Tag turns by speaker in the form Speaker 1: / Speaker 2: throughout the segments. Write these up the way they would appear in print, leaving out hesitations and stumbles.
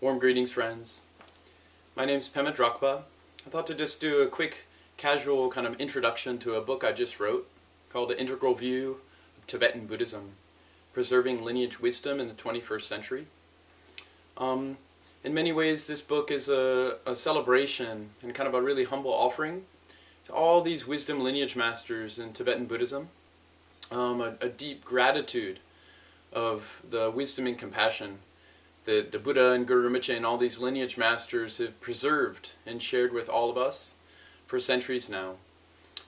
Speaker 1: Warm greetings, friends. My name's Pema Dragpa. I thought to just do a quick, casual kind of introduction to a book I just wrote called The Integral View of Tibetan Buddhism, Preserving Lineage Wisdom in the 21st Century. In many ways, this book is a celebration and kind of a really humble offering to all these wisdom lineage masters in Tibetan Buddhism, a deep gratitude of the wisdom and compassion that the Buddha and Guru Rinpoche and all these lineage masters have preserved and shared with all of us for centuries now.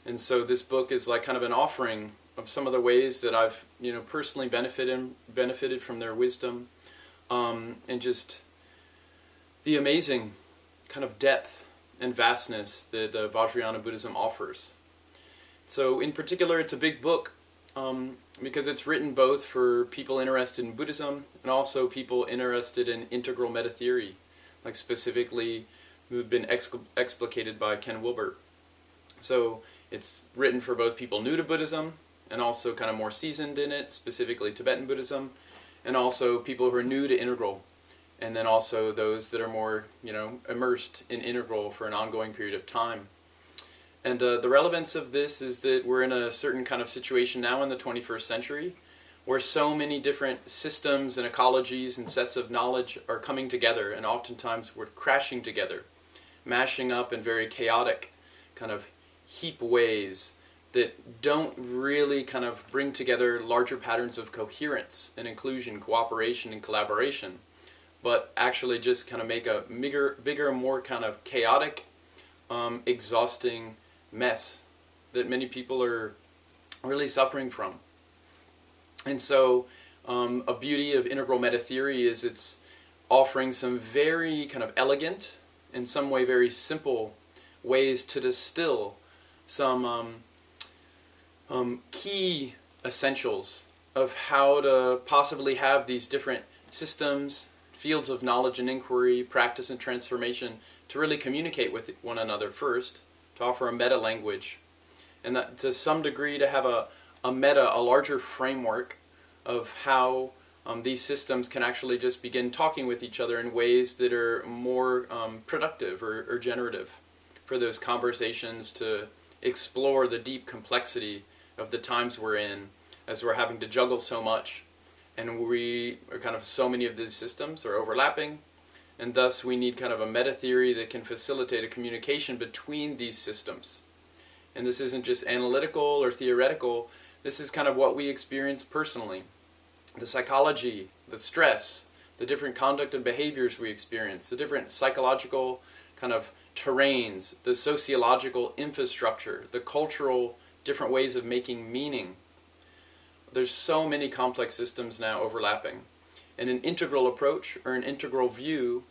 Speaker 1: And so this book is like kind of an offering of some of the ways that I've personally benefited from their wisdom, and just the amazing kind of depth and vastness that Vajrayana Buddhism offers. So in particular, it's a big book because it's written both for people interested in Buddhism and also people interested in integral meta theory, like specifically who've been explicated by Ken Wilbert. So it's written for both people new to Buddhism and also kind of more seasoned in it, specifically Tibetan Buddhism, and also people who are new to integral, and then also those that are more immersed in integral for an ongoing period of time. And the relevance of this is that we're in a certain kind of situation now in the 21st century where so many different systems and ecologies and sets of knowledge are coming together, and oftentimes we're crashing together, mashing up in very chaotic kind of heap ways that don't really kind of bring together larger patterns of coherence and inclusion, cooperation and collaboration, but actually just kind of make a bigger, more kind of chaotic, exhausting mess that many people are really suffering from. And so a beauty of integral meta theory is it's offering some very kind of elegant, in some way very simple ways to distill some key essentials of how to possibly have these different systems, fields of knowledge and inquiry, practice and transformation to really communicate with one another first, to offer a meta language, and that to some degree to have a larger framework of how these systems can actually just begin talking with each other in ways that are more productive or generative for those conversations to explore the deep complexity of the times we're in, as we're having to juggle so much, and we are kind of so many of these systems are overlapping, and thus we need kind of a meta theory that can facilitate a communication between these systems. And this isn't just analytical or theoretical, this is kind of what we experience personally. The psychology, the stress, the different conduct and behaviors we experience, the different psychological kind of terrains, the sociological infrastructure, the cultural different ways of making meaning. There's so many complex systems now overlapping. And an integral approach or an integral view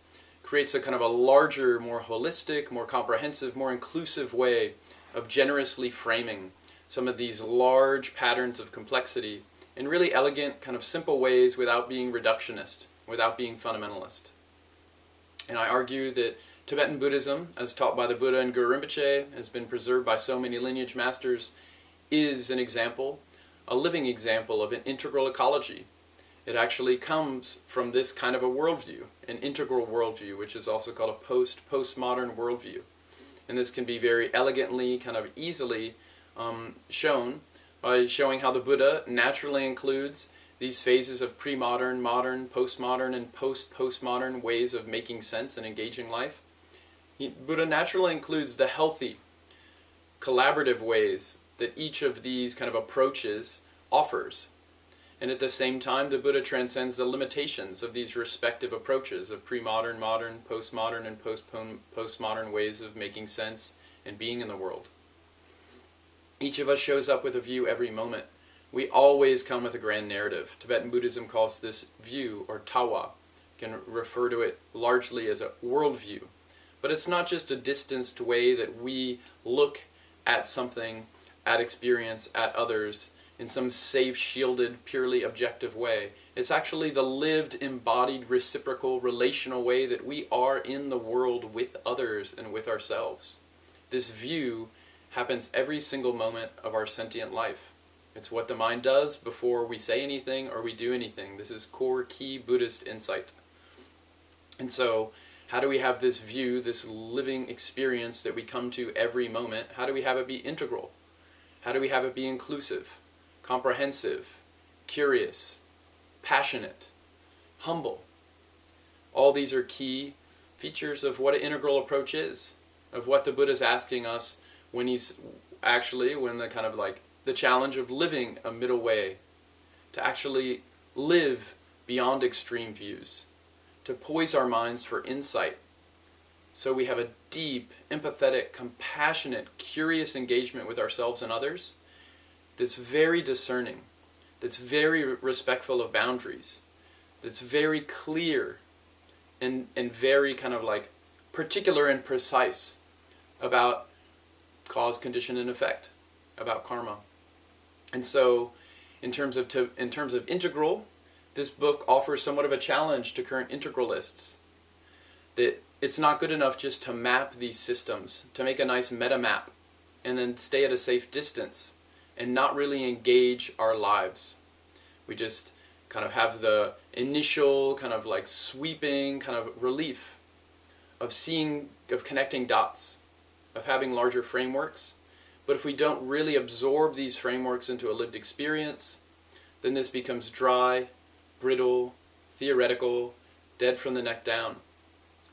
Speaker 1: creates a kind of a larger, more holistic, more comprehensive, more inclusive way of generously framing some of these large patterns of complexity in really elegant, kind of simple ways without being reductionist, without being fundamentalist. And I argue that Tibetan Buddhism, as taught by the Buddha and Guru Rinpoche, has been preserved by so many lineage masters, is an example, a living example of an integral ecology. It actually comes from this kind of a worldview, an integral worldview, which is also called a postmodern worldview. And this can be very elegantly, kind of easily shown by showing how the Buddha naturally includes these phases of pre-modern, modern, postmodern, and post-postmodern ways of making sense and engaging life. Buddha naturally includes the healthy, collaborative ways that each of these kind of approaches offers. And at the same time, the Buddha transcends the limitations of these respective approaches of pre-modern, modern, postmodern, and postmodern ways of making sense and being in the world. Each of us shows up with a view every moment. We always come with a grand narrative. Tibetan Buddhism calls this view, or tawa. You can refer to it largely as a worldview. But it's not just a distanced way that we look at something, at experience, at others, in some safe, shielded, purely objective way. It's actually the lived, embodied, reciprocal, relational way that we are in the world with others and with ourselves. This view happens every single moment of our sentient life. It's what the mind does before we say anything or we do anything. This is core, key Buddhist insight. And so, how do we have this view, this living experience that we come to every moment? How do we have it be integral? How do we have it be inclusive, comprehensive, curious, passionate, humble? All these are key features of what an integral approach is, of what the Buddha's asking us when he's actually, when the kind of like the challenge of living a middle way, to actually live beyond extreme views, to poise our minds for insight, so we have a deep, empathetic, compassionate, curious engagement with ourselves and others that's very discerning, that's very respectful of boundaries, that's very clear and very kind of like particular and precise about cause, condition, and effect, about karma. And so, in terms of integral, this book offers somewhat of a challenge to current integralists. That it's not good enough just to map these systems, to make a nice meta map, and then stay at a safe distance, and not really engage our lives. We just kind of have the initial kind of like sweeping kind of relief of seeing, of connecting dots, of having larger frameworks. But if we don't really absorb these frameworks into a lived experience, then this becomes dry, brittle, theoretical, dead from the neck down.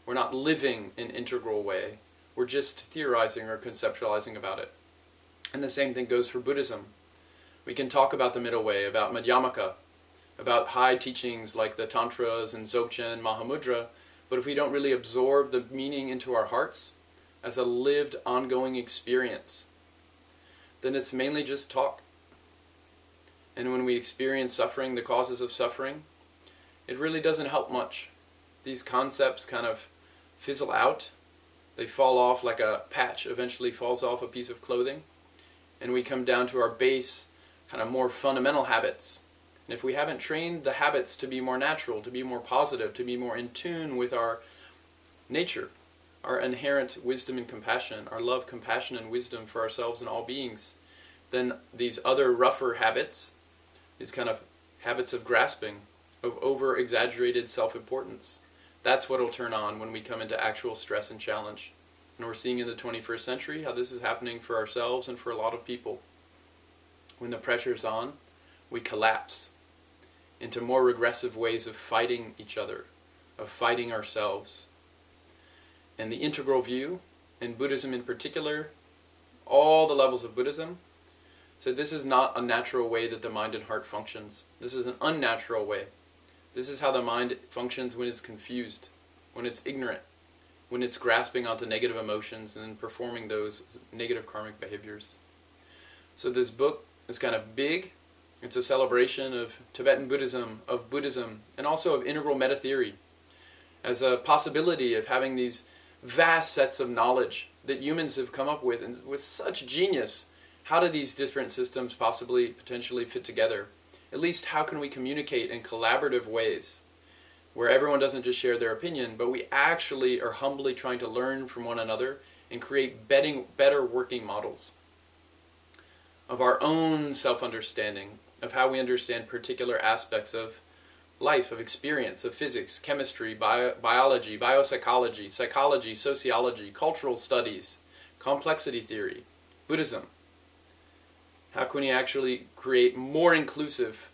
Speaker 1: We're not living an integral way. We're just theorizing or conceptualizing about it. And the same thing goes for Buddhism. We can talk about the middle way, about Madhyamaka, about high teachings like the Tantras and Dzogchen, Mahamudra, but if we don't really absorb the meaning into our hearts as a lived, ongoing experience, then it's mainly just talk. And when we experience suffering, the causes of suffering, it really doesn't help much. These concepts kind of fizzle out. They fall off like a patch eventually falls off a piece of clothing. And we come down to our base, kind of more fundamental habits. And if we haven't trained the habits to be more natural, to be more positive, to be more in tune with our nature, our inherent wisdom and compassion, our love, compassion, and wisdom for ourselves and all beings, then these other rougher habits, these kind of habits of grasping, of over-exaggerated self-importance, that's what will turn on when we come into actual stress and challenge. And we're seeing in the 21st century how this is happening for ourselves and for a lot of people. When the pressure's on, we collapse into more regressive ways of fighting each other, of fighting ourselves. And the integral view, in Buddhism in particular, all the levels of Buddhism, said this is not a natural way that the mind and heart functions. This is an unnatural way. This is how the mind functions when it's confused, when it's ignorant, when it's grasping onto negative emotions and then performing those negative karmic behaviors. So this book is kind of big. It's a celebration of Tibetan Buddhism, and also of integral meta theory, as a possibility of having these vast sets of knowledge that humans have come up with, and with such genius. How do these different systems potentially fit together? At least how can we communicate in collaborative ways where everyone doesn't just share their opinion, but we actually are humbly trying to learn from one another and create better working models of our own self-understanding, of how we understand particular aspects of life, of experience, of physics, chemistry, biology, biopsychology, psychology, sociology, cultural studies, complexity theory, Buddhism. How can we actually create more inclusive,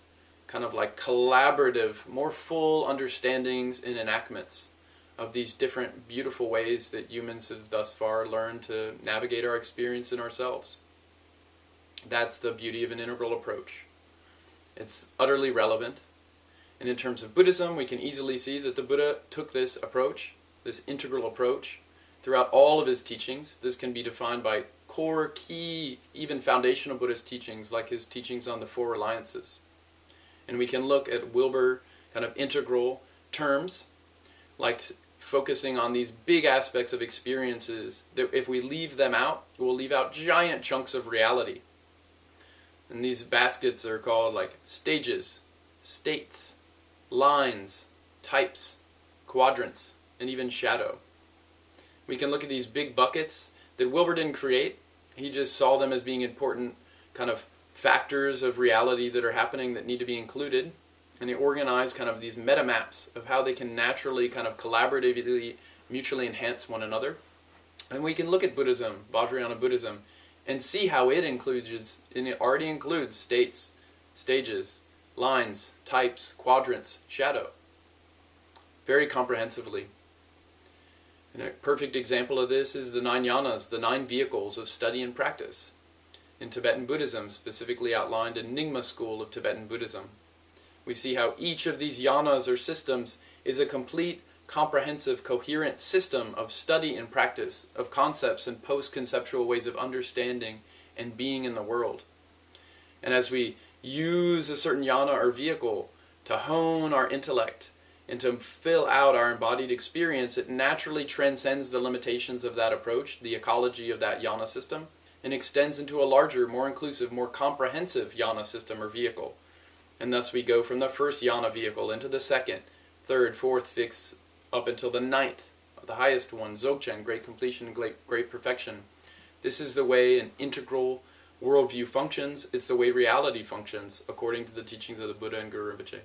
Speaker 1: kind of like collaborative, more full understandings and enactments of these different beautiful ways that humans have thus far learned to navigate our experience in ourselves? That's the beauty of an integral approach. It's utterly relevant. And in terms of Buddhism, we can easily see that the Buddha took this approach, this integral approach, throughout all of his teachings. This can be defined by core, key, even foundational Buddhist teachings, like his teachings on the Four Reliances. And we can look at Wilber kind of integral terms, like focusing on these big aspects of experiences, that if we leave them out, we'll leave out giant chunks of reality. And these baskets are called like stages, states, lines, types, quadrants, and even shadow. We can look at these big buckets that Wilber didn't create. He just saw them as being important kind of factors of reality that are happening that need to be included. And they organize kind of these meta maps of how they can naturally kind of collaboratively, mutually enhance one another. And we can look at Buddhism, Vajrayana Buddhism, and see how it already includes states, stages, lines, types, quadrants, shadow, very comprehensively. And a perfect example of this is the 9 yanas, the 9 vehicles of study and practice. In Tibetan Buddhism, specifically outlined in Nyingma school of Tibetan Buddhism. We see how each of these yanas or systems is a complete, comprehensive, coherent system of study and practice, of concepts and post-conceptual ways of understanding and being in the world. And as we use a certain yana or vehicle to hone our intellect and to fill out our embodied experience, it naturally transcends the limitations of that approach, the ecology of that yana system, and extends into a larger, more inclusive, more comprehensive yana system or vehicle. And thus we go from the first yana vehicle into the second, third, fourth, fifth, up until the 9th, the highest one, Dzogchen, great completion, great perfection. This is the way an integral worldview functions. It's the way reality functions, according to the teachings of the Buddha and Guru Rinpoche.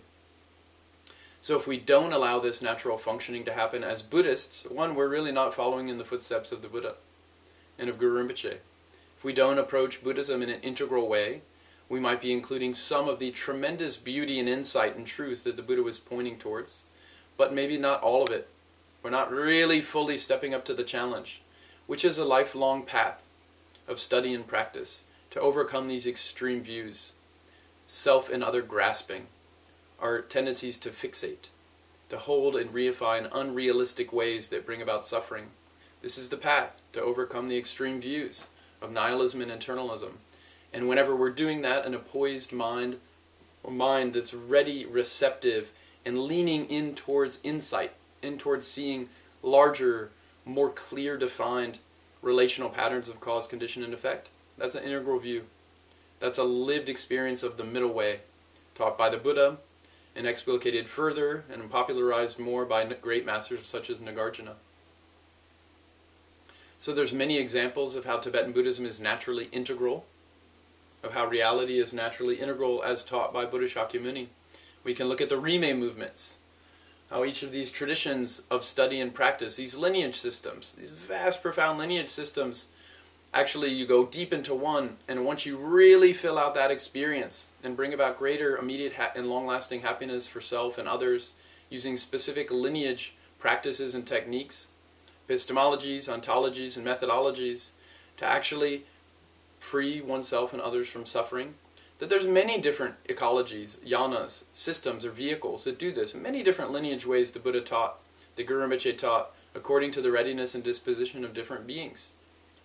Speaker 1: So if we don't allow this natural functioning to happen as Buddhists, one, we're really not following in the footsteps of the Buddha and of Guru Rinpoche. If we don't approach Buddhism in an integral way, we might be including some of the tremendous beauty and insight and truth that the Buddha was pointing towards, but maybe not all of it. We're not really fully stepping up to the challenge, which is a lifelong path of study and practice to overcome these extreme views, self and other grasping, our tendencies to fixate, to hold and reify in unrealistic ways that bring about suffering. This is the path to overcome the extreme views of nihilism and internalism. And whenever we're doing that in a poised mind, a mind that's ready, receptive, and leaning in towards insight, in towards seeing larger, more clear defined relational patterns of cause, condition, and effect, that's an integral view. That's a lived experience of the middle way, taught by the Buddha, and explicated further and popularized more by great masters such as Nagarjuna. So there's many examples of how Tibetan Buddhism is naturally integral, of how reality is naturally integral as taught by Buddha Shakyamuni. We can look at the Rime movements, how each of these traditions of study and practice, these lineage systems, these vast, profound lineage systems, actually you go deep into one, and once you really fill out that experience and bring about greater, immediate, and long-lasting happiness for self and others, using specific lineage practices and techniques, epistemologies, ontologies, and methodologies, to actually free oneself and others from suffering, that there's many different ecologies, yanas, systems, or vehicles that do this. Many different lineage ways the Buddha taught, the Guru Rinpoche taught, according to the readiness and disposition of different beings.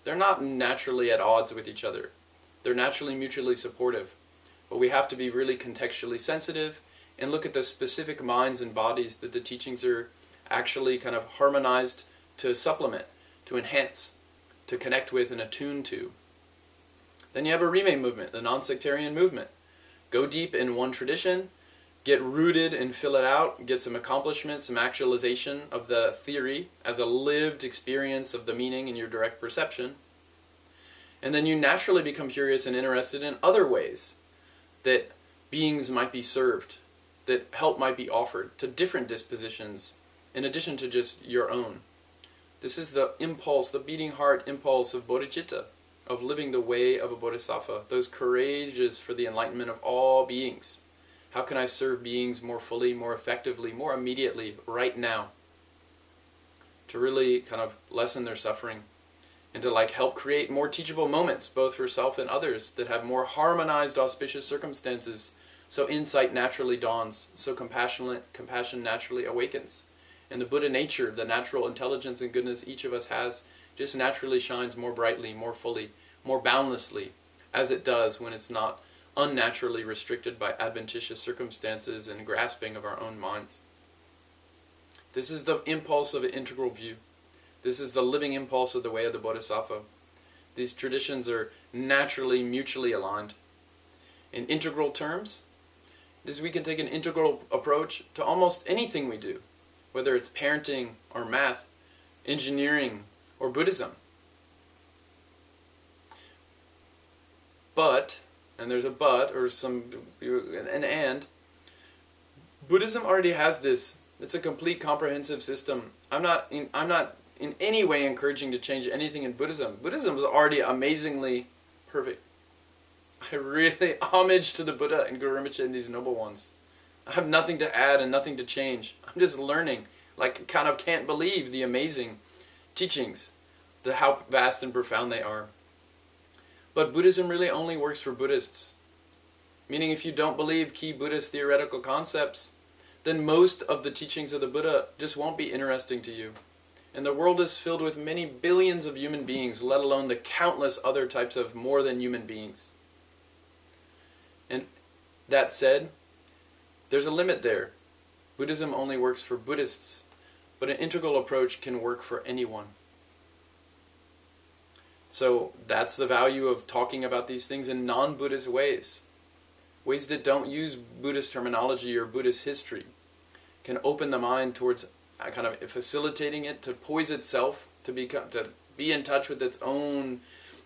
Speaker 1: They're not naturally at odds with each other. They're naturally mutually supportive. But we have to be really contextually sensitive and look at the specific minds and bodies that the teachings are actually kind of harmonized to supplement, to enhance, to connect with and attune to. Then you have a Rime movement, the non-sectarian movement. Go deep in one tradition, get rooted and fill it out, get some accomplishment, some actualization of the theory as a lived experience of the meaning in your direct perception. And then you naturally become curious and interested in other ways that beings might be served, that help might be offered to different dispositions in addition to just your own. This is the impulse, the beating heart impulse of bodhichitta, of living the way of a bodhisattva, those courageous for the enlightenment of all beings. How can I serve beings more fully, more effectively, more immediately, right now? To really kind of lessen their suffering and to help create more teachable moments, both for self and others, that have more harmonized, auspicious circumstances, so insight naturally dawns, so compassion naturally awakens. And the Buddha nature, the natural intelligence and goodness each of us has, just naturally shines more brightly, more fully, more boundlessly, as it does when it's not unnaturally restricted by adventitious circumstances and grasping of our own minds. This is the impulse of an integral view. This is the living impulse of the way of the Bodhisattva. These traditions are naturally mutually aligned. In integral terms, we can take an integral approach to almost anything we do, whether it's parenting or math, engineering, or Buddhism. But, and there's a but, or an and, Buddhism already has this. It's a complete comprehensive system. I'm not in any way encouraging to change anything in Buddhism. Buddhism is already amazingly perfect. I really homage to the Buddha and Guru Rinpoche and these noble ones. I have nothing to add and nothing to change. I'm just learning. Like, kind of can't believe the amazing teachings, how vast and profound they are. But Buddhism really only works for Buddhists. Meaning if you don't believe key Buddhist theoretical concepts, then most of the teachings of the Buddha just won't be interesting to you. And the world is filled with many billions of human beings, let alone the countless other types of more than human beings. And that said, there's a limit there. Buddhism only works for Buddhists, but an integral approach can work for anyone. So that's the value of talking about these things in non-Buddhist ways. Ways that don't use Buddhist terminology or Buddhist history can open the mind towards kind of facilitating it to poise itself, to be in touch with its own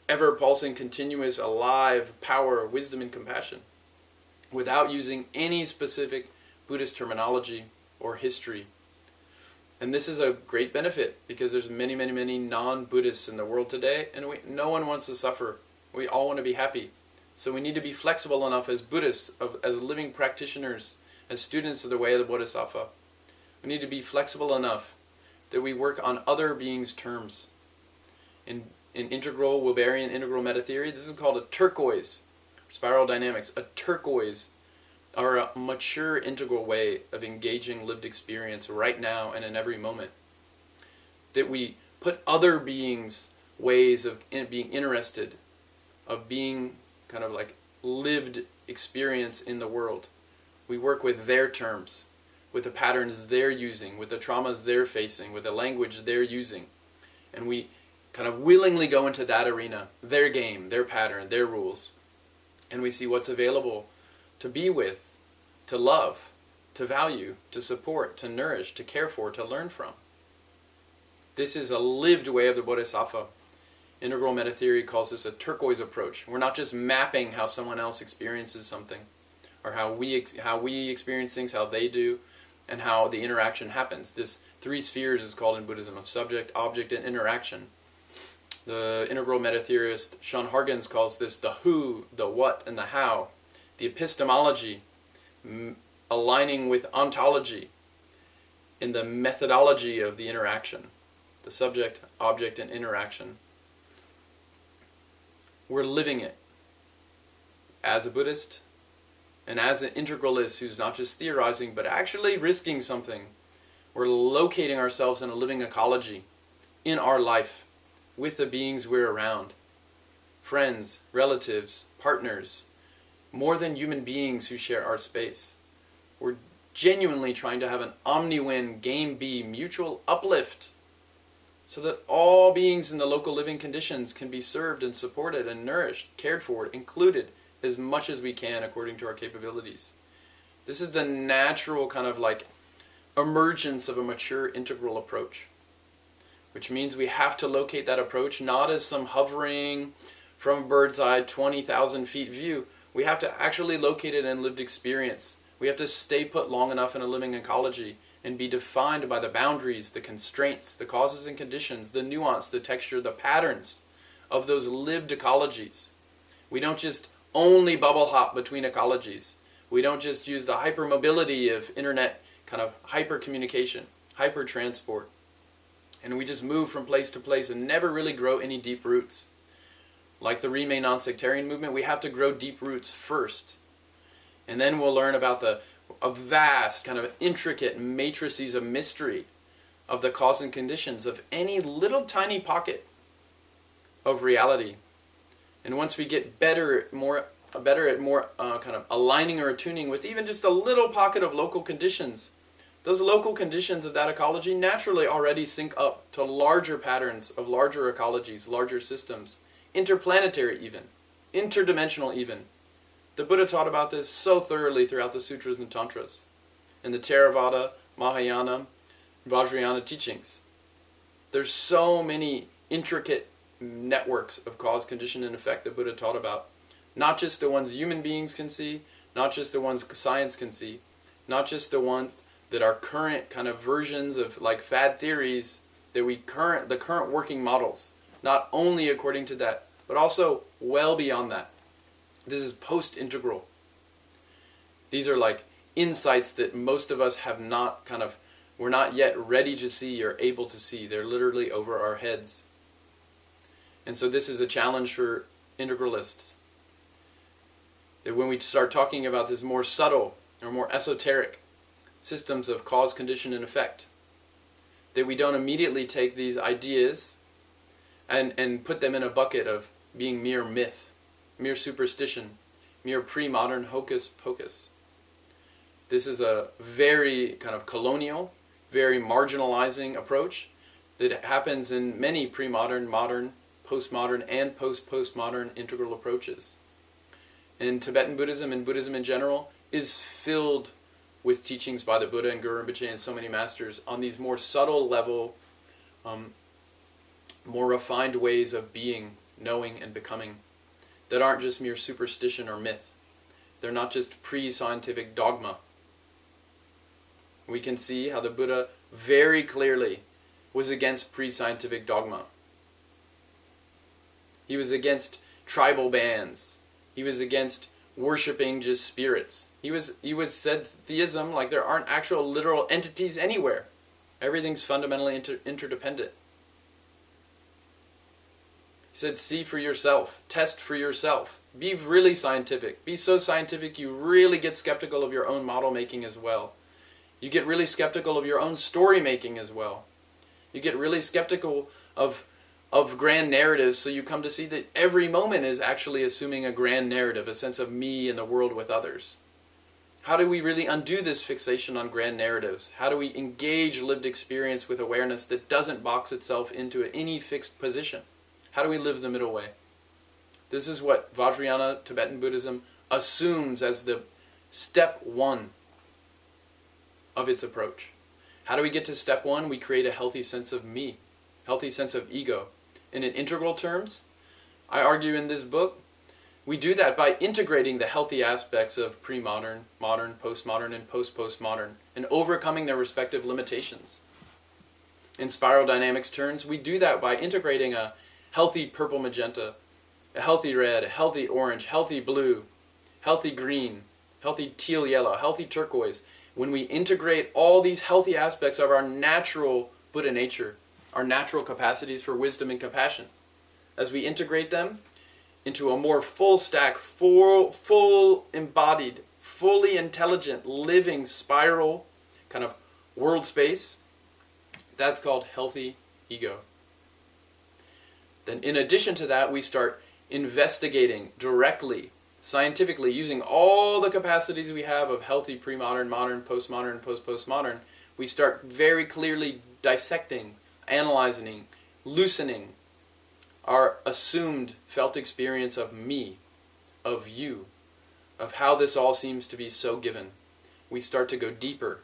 Speaker 1: ever-pulsing, continuous, alive power, wisdom, and compassion, without using any specific Buddhist terminology or history. And this is a great benefit because there's many, many, many non-Buddhists in the world today, and no one wants to suffer. We all want to be happy. So we need to be flexible enough as Buddhists, as living practitioners, as students of the way of the Bodhisattva. We need to be flexible enough that we work on other beings' terms. In integral, Wilberian integral meta theory, this is called a turquoise, spiral dynamics, a turquoise, or a mature integral way of engaging lived experience right now and in every moment. That we put other beings' ways of being interested, of being kind of like lived experience in the world. We work with their terms, with the patterns they're using, with the traumas they're facing, with the language they're using. And we kind of willingly go into that arena, their game, their pattern, their rules. And we see what's available to be with, to love, to value, to support, to nourish, to care for, to learn from. This is a lived way of the Bodhisattva. Integral meta theory calls this a turquoise approach. We're not just mapping how someone else experiences something, or how we experience things, how they do, and how the interaction happens. This three spheres is called in Buddhism of subject, object, and interaction. The integral meta theorist Sean Hargens calls this the who, the what, and the how. The epistemology, aligning with ontology in the methodology of the interaction. The subject, object, and interaction. We're living it as a Buddhist and as an integralist who's not just theorizing but actually risking something. We're locating ourselves in a living ecology in our life with the beings we're around. Friends, relatives, partners, more than human beings who share our space. We're genuinely trying to have an omni-win, game B, mutual uplift so that all beings in the local living conditions can be served and supported and nourished, cared for, included as much as we can according to our capabilities. This is the natural kind of like emergence of a mature integral approach, which means we have to locate that approach not as some hovering from a bird's eye 20,000 feet view. We have to actually locate it in lived experience. We have to stay put long enough in a living ecology and be defined by the boundaries, the constraints, the causes and conditions, the nuance, the texture, the patterns of those lived ecologies. We don't just only bubble hop between ecologies. We don't just use the hypermobility of internet kind of hyper communication, hyper transport. And we just move from place to place and never really grow any deep roots. Like the Rime non-sectarian movement, we have to grow deep roots first. And then we'll learn about a vast kind of intricate matrices of mystery of the cause and conditions of any little tiny pocket of reality. And once we get better at more kind of aligning or attuning with even just a little pocket of local conditions, those local conditions of that ecology naturally already sync up to larger patterns of larger ecologies, larger systems, interplanetary even, interdimensional even. The Buddha taught about this so thoroughly throughout the sutras and tantras, in the Theravada, Mahayana, Vajrayana teachings. There's so many intricate networks of cause, condition, and effect that Buddha taught about. Not just the ones human beings can see, not just the ones science can see, not just the ones that are current kind of versions of like fad theories that the current working models, not only according to that, but also well beyond that. This is post-integral. These are like insights that most of us have not we're not yet ready to see or able to see. They're literally over our heads. And so this is a challenge for integralists. That when we start talking about this more subtle or more esoteric systems of cause, condition, and effect, that we don't immediately take these ideas and put them in a bucket of being mere myth, mere superstition, mere pre-modern hocus pocus. This is a very kind of colonial, very marginalizing approach that happens in many pre-modern, modern, postmodern, and post-postmodern integral approaches. And Tibetan Buddhism and Buddhism in general is filled with teachings by the Buddha and Guru Rinpoche and so many masters on these more subtle level, more refined ways of being, knowing, and becoming that aren't just mere superstition or myth. They're not just pre-scientific dogma. We can see how the Buddha very clearly was against pre-scientific dogma. He was against tribal bands. He was against worshipping just spirits. He said theism, like there aren't actual literal entities anywhere. Everything's fundamentally interdependent. He said, see for yourself, test for yourself, be really scientific. Be so scientific you really get skeptical of your own model making as well. You get really skeptical of your own story making as well. You get really skeptical of grand narratives, so you come to see that every moment is actually assuming a grand narrative, a sense of me and the world with others. How do we really undo this fixation on grand narratives? How do we engage lived experience with awareness that doesn't box itself into any fixed position? How do we live the middle way? This is what Vajrayana Tibetan Buddhism assumes as the step one of its approach. How do we get to step one? We create a healthy sense of me, healthy sense of ego. And in integral terms, I argue in this book, we do that by integrating the healthy aspects of pre-modern, modern, postmodern, and post-postmodern, and overcoming their respective limitations. In spiral dynamics terms, we do that by integrating a healthy purple magenta, a healthy red, a healthy orange, healthy blue, healthy green, healthy teal yellow, healthy turquoise. When we integrate all these healthy aspects of our natural Buddha nature, our natural capacities for wisdom and compassion, as we integrate them into a more full stack, full embodied, fully intelligent, living spiral kind of world space, that's called healthy ego. Then in addition to that, we start investigating directly, scientifically, using all the capacities we have of healthy pre-modern, modern, postmodern, and post-postmodern. We start very clearly dissecting, analyzing, loosening our assumed felt experience of me, of you, of how this all seems to be so given. We start to go deeper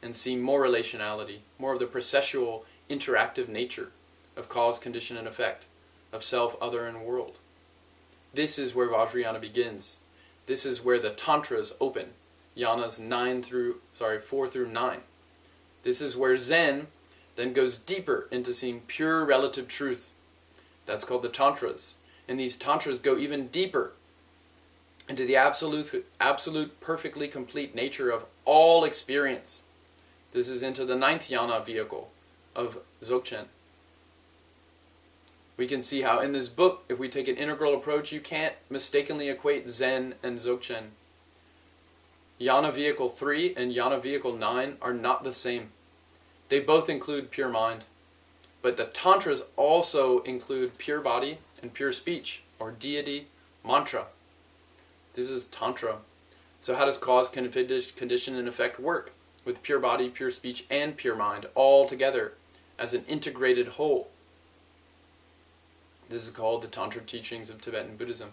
Speaker 1: and see more relationality, more of the processual, interactive nature of cause, condition, and effect, of self, other, and world. This is where Vajrayana begins. This is where the Tantras open, yanas 4 through 9. This is where Zen then goes deeper into seeing pure relative truth. That's called the Tantras. And these Tantras go even deeper into the absolute perfectly complete nature of all experience. This is into the 9th yana vehicle of Dzogchen. We can see how in this book, if we take an integral approach, you can't mistakenly equate Zen and Dzogchen. Yana vehicle 3 and yana vehicle 9 are not the same. They both include pure mind. But the Tantras also include pure body and pure speech, or deity, mantra. This is Tantra. So how does cause, condition, and effect work? With pure body, pure speech, and pure mind, all together as an integrated whole. This is called the Tantra teachings of Tibetan Buddhism.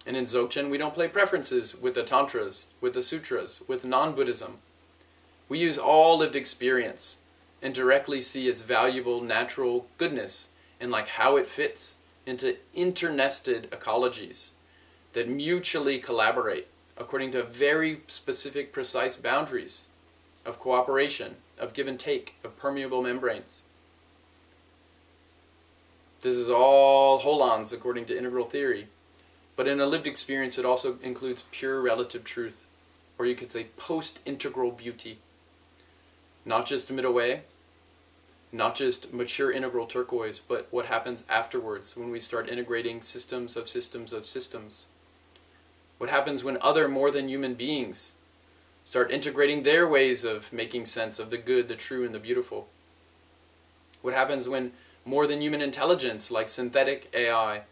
Speaker 1: And in Dzogchen, we don't play preferences with the Tantras, with the Sutras, with non-Buddhism. We use all lived experience and directly see its valuable natural goodness and like how it fits into internested ecologies that mutually collaborate according to very specific, precise boundaries of cooperation, of give and take, of permeable membranes. This is all holons according to integral theory. But in a lived experience, it also includes pure relative truth, or you could say post-integral beauty. Not just middle way, not just mature integral turquoise, but what happens afterwards when we start integrating systems of systems of systems. What happens when other more than human beings start integrating their ways of making sense of the good, the true, and the beautiful. What happens when more than human intelligence, like synthetic AI,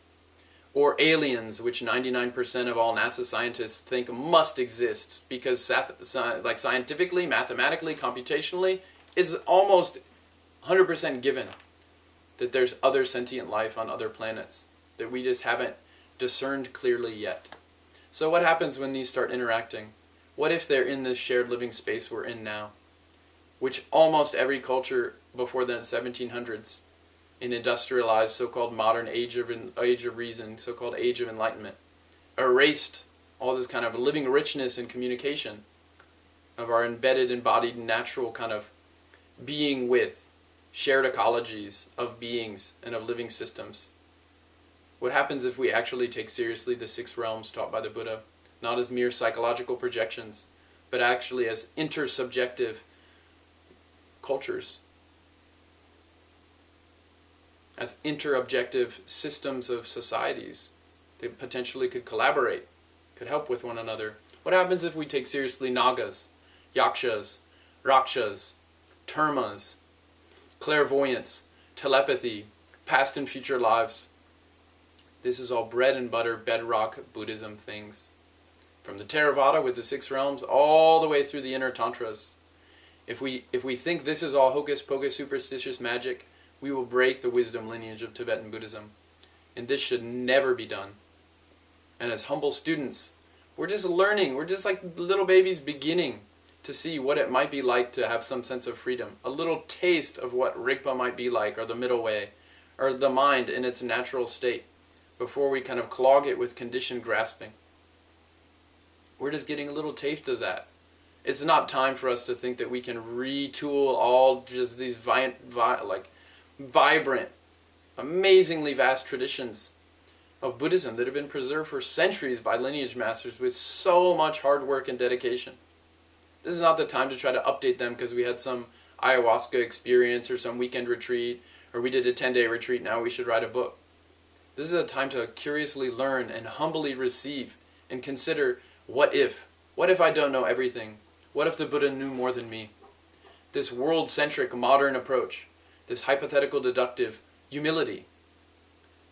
Speaker 1: or aliens, which 99% of all NASA scientists think must exist, because scientifically, mathematically, computationally, it's almost 100% given that there's other sentient life on other planets that we just haven't discerned clearly yet. So what happens when these start interacting? What if they're in this shared living space we're in now, which almost every culture before the 1700s, in industrialized so-called modern age of reason, so-called age of enlightenment, erased all this kind of living richness and communication of our embedded, embodied, natural kind of being with shared ecologies of beings and of living systems. What happens if we actually take seriously the 6 realms taught by the Buddha, not as mere psychological projections, but actually as intersubjective cultures, as interobjective systems of societies that potentially could collaborate, could help with one another? What happens if we take seriously Nagas, Yakshas, Rakshas, Termas, clairvoyance, telepathy, past and future lives? This is all bread and butter, bedrock Buddhism things. From the Theravada with the 6 realms all the way through the inner tantras. If we think this is all hocus pocus superstitious magic, we will break the wisdom lineage of Tibetan Buddhism. And this should never be done. And as humble students, we're just learning. We're just like little babies beginning to see what it might be like to have some sense of freedom. A little taste of what Rigpa might be like, or the middle way, or the mind in its natural state, before we kind of clog it with conditioned grasping. We're just getting a little taste of that. It's not time for us to think that we can retool all just these vibrant, amazingly vast traditions of Buddhism that have been preserved for centuries by lineage masters with so much hard work and dedication. This is not the time to try to update them because we had some ayahuasca experience or some weekend retreat, or we did a 10-day retreat, now we should write a book. This is a time to curiously learn and humbly receive and consider, what if? What if I don't know everything? What if the Buddha knew more than me? This world-centric modern approach, this hypothetical deductive humility.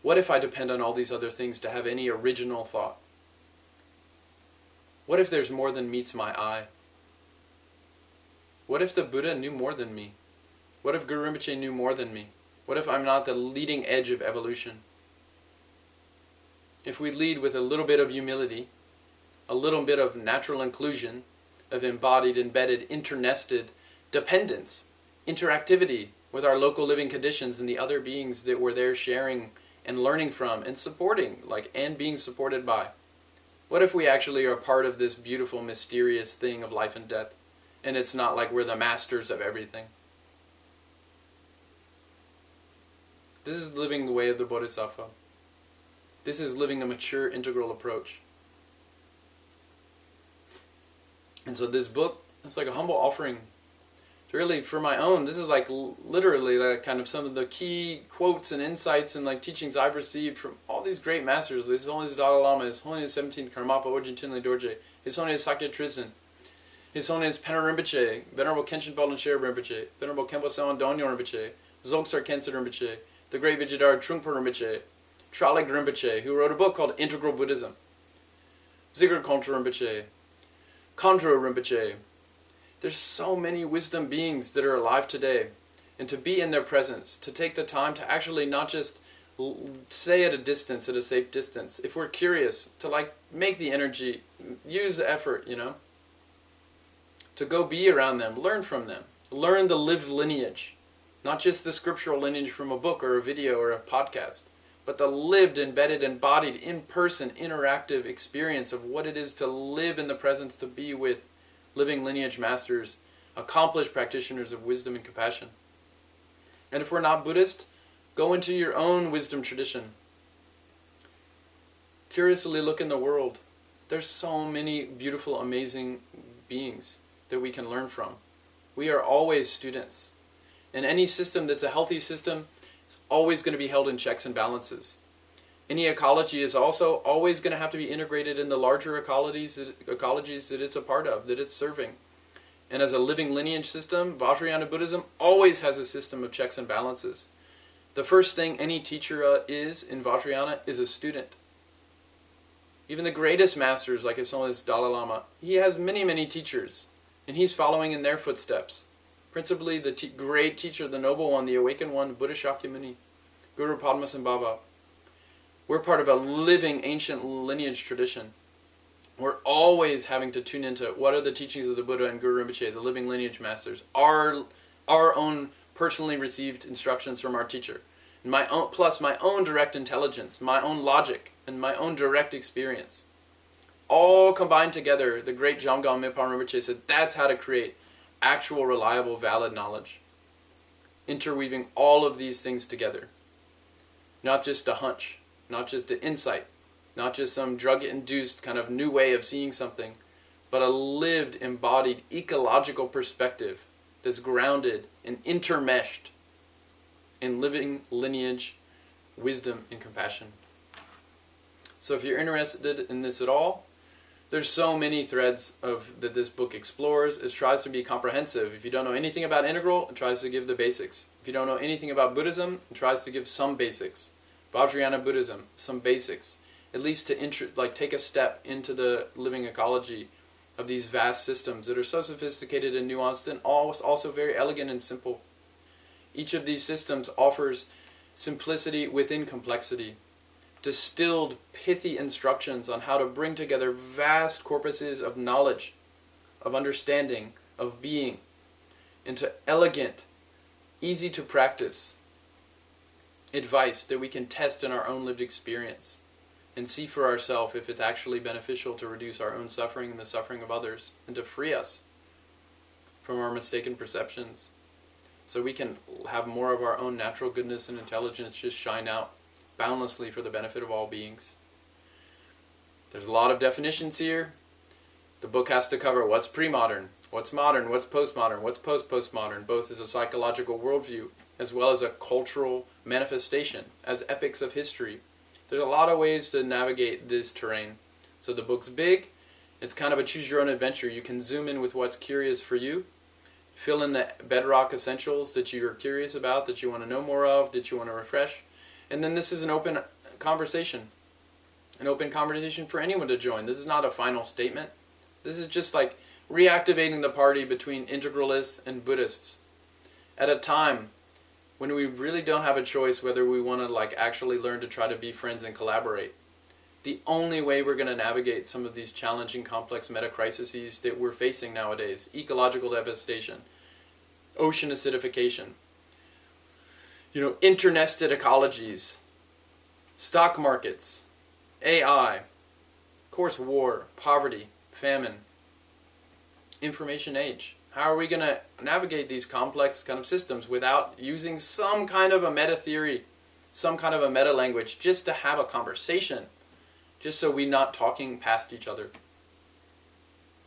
Speaker 1: What if I depend on all these other things to have any original thought? What if there's more than meets my eye? What if the Buddha knew more than me? What if Guru Rinpoche knew more than me? What if I'm not the leading edge of evolution? If we lead with a little bit of humility, a little bit of natural inclusion, of embodied, embedded, internested dependence, interactivity with our local living conditions and the other beings that we're there sharing and learning from and supporting, and being supported by. What if we actually are part of this beautiful, mysterious thing of life and death, and it's not like we're the masters of everything? This is living the way of the Bodhisattva. This is living a mature, integral approach. And so this book, it's like a humble offering. Really, for my own, this is literally kind of some of the key quotes and insights and teachings I've received from all these great masters. His Holiness Dalai Lama, His Holiness 17th Karmapa Orjin Chinle Dorje, His Holiness Sakya Trizin, His Holiness Pema Rinpoche, Venerable Kenshin Palden Sher Rinpoche, Venerable Khenpo Sawan Donyo Rinpoche, Dzogtsar Khensa Rinpoche, the great Vidyadhara Trungpa Rinpoche, Tralig Rinpoche, who wrote a book called Integral Buddhism, Zigur Kongtrul Rinpoche, Khandro Rinpoche. There's so many wisdom beings that are alive today, and to be in their presence, to take the time to actually not just stay at a distance, at a safe distance. If we're curious, to make the energy, use the effort, to go be around them, learn from them, learn the lived lineage, not just the scriptural lineage from a book or a video or a podcast, but the lived, embedded, embodied, in-person, interactive experience of what it is to live in the presence, to be with living lineage masters, accomplished practitioners of wisdom and compassion. And if we're not Buddhist, go into your own wisdom tradition. Curiously look in the world. There's so many beautiful, amazing beings that we can learn from. We are always students. And any system that's a healthy system is always going to be held in checks and balances. Any ecology is also always going to have to be integrated in the larger ecologies that it's a part of, that it's serving. And as a living lineage system, Vajrayana Buddhism always has a system of checks and balances. The first thing any teacher is in Vajrayana is a student. Even the greatest masters, like His Holiness Dalai Lama, he has many, many teachers, and he's following in their footsteps. Principally, the great teacher, the noble one, the awakened one, Buddha Shakyamuni, Guru Padmasambhava. We're part of a living ancient lineage tradition. We're always having to tune into what are the teachings of the Buddha and Guru Rinpoche, the living lineage masters, our own personally received instructions from our teacher, and plus my own direct intelligence, my own logic, and my own direct experience. All combined together, the great Jamgon Minpa Rinpoche said that's how to create actual, reliable, valid knowledge. Interweaving all of these things together. Not just a hunch, not just an insight, not just some drug-induced kind of new way of seeing something, but a lived, embodied, ecological perspective that's grounded and intermeshed in living lineage, wisdom, and compassion. So if you're interested in this at all, there's so many threads that this book explores. It tries to be comprehensive. If you don't know anything about integral, it tries to give the basics. If you don't know anything about Buddhism, it tries to give some basics. Vajrayana Buddhism, some basics. At least to take a step into the living ecology of these vast systems that are so sophisticated and nuanced and also very elegant and simple. Each of these systems offers simplicity within complexity. Distilled, pithy instructions on how to bring together vast corpuses of knowledge, of understanding, of being, into elegant, easy to practice advice that we can test in our own lived experience and see for ourselves if it's actually beneficial to reduce our own suffering and the suffering of others, and to free us from our mistaken perceptions so we can have more of our own natural goodness and intelligence just shine out boundlessly for the benefit of all beings. There's a lot of definitions here. The book has to cover what's pre-modern, what's modern, what's postmodern, what's post-postmodern, both as a psychological worldview as well as a cultural manifestation, as epics of history. There's a lot of ways to navigate this terrain. So the book's big. It's kind of a choose-your-own-adventure. You can zoom in with what's curious for you, fill in the bedrock essentials that you're curious about, that you want to know more of, that you want to refresh. And then this is an open conversation for anyone to join. This is not a final statement. This is just like reactivating the party between integralists and Buddhists at a time when we really don't have a choice whether we want to actually learn to try to be friends and collaborate. The only way we're going to navigate some of these challenging, complex meta-crises that we're facing nowadays, ecological devastation, ocean acidification, internested ecologies, stock markets, AI, of course war, poverty, famine, information age. How are we going to navigate these complex kind of systems without using some kind of a meta theory, some kind of a meta language, just to have a conversation, just so we're not talking past each other?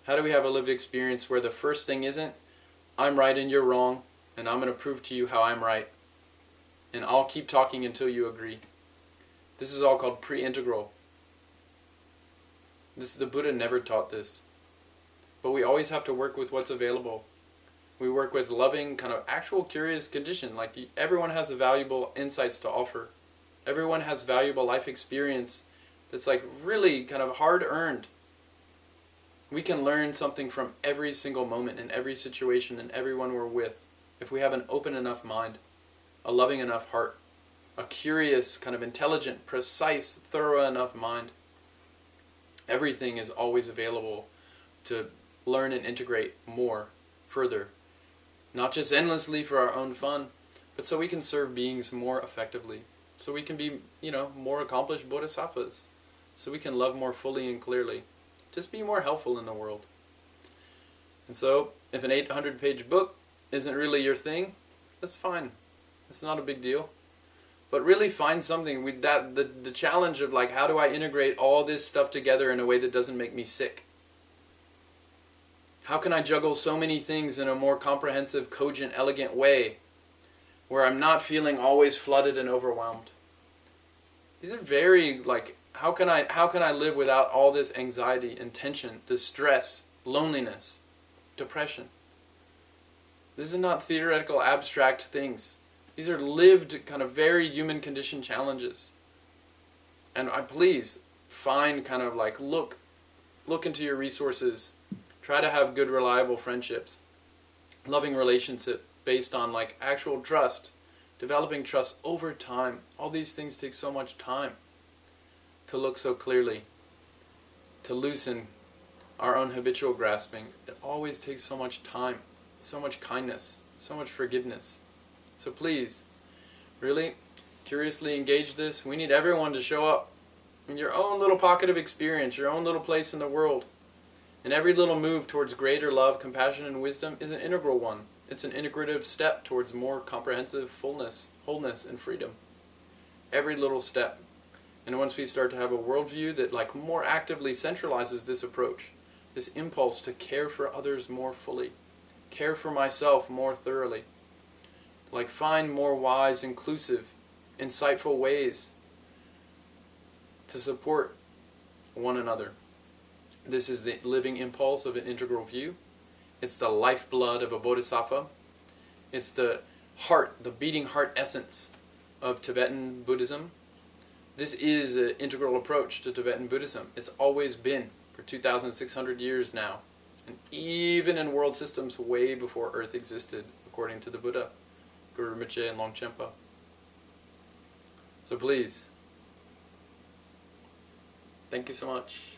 Speaker 1: How do we have a lived experience where the first thing isn't, I'm right and you're wrong, and I'm going to prove to you how I'm right, and I'll keep talking until you agree? This is all called pre-integral. The Buddha never taught this. But we always have to work with what's available. We work with loving, kind of actual curious condition. Everyone has valuable insights to offer. Everyone has valuable life experience that's really kind of hard earned. We can learn something from every single moment in every situation and everyone we're with if we have an open enough mind, a loving enough heart, a curious, kind of intelligent, precise, thorough enough mind. Everything is always available to learn and integrate more, further. Not just endlessly for our own fun, but so we can serve beings more effectively. so we can be, more accomplished bodhisattvas, so we can love more fully and clearly, just be more helpful in the world. And so, if an 800-page book isn't really your thing, that's fine. It's not a big deal. But really find something with that. The challenge of how do I integrate all this stuff together in a way that doesn't make me sick? How can I juggle so many things in a more comprehensive, cogent, elegant way where I'm not feeling always flooded and overwhelmed? These are very how can I live without all this anxiety and tension, this stress, loneliness, depression? This is not theoretical, abstract things. These are lived, kind of very human condition challenges. And please find look into your resources. Try to have good, reliable friendships. Loving relationship based on actual trust. Developing trust over time. All these things take so much time to look so clearly. To loosen our own habitual grasping. It always takes so much time. So much kindness. So much forgiveness. So please, really, curiously engage this. We need everyone to show up in your own little pocket of experience, your own little place in the world. And every little move towards greater love, compassion, and wisdom is an integral one. It's an integrative step towards more comprehensive fullness, wholeness, and freedom. Every little step. And once we start to have a worldview that more actively centralizes this approach, this impulse to care for others more fully, care for myself more thoroughly, find more wise, inclusive, insightful ways to support one another. This is the living impulse of an integral view. It's the lifeblood of a bodhisattva. It's the heart, the beating heart essence of Tibetan Buddhism. This is an integral approach to Tibetan Buddhism. It's always been for 2,600 years now. And even in world systems way before Earth existed, according to the Buddha, Guru Rinpoche and Longchenpa. So please, thank you so much.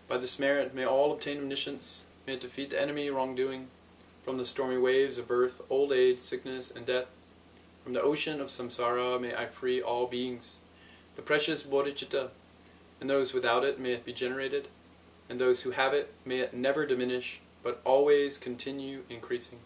Speaker 1: By this merit, may all obtain omniscience, may it defeat the enemy wrongdoing, from the stormy waves of birth, old age, sickness, and death. From the ocean of samsara, may I free all beings. The precious bodhichitta, and those without it, may it be generated, and those who have it, may it never diminish, but always continue increasing.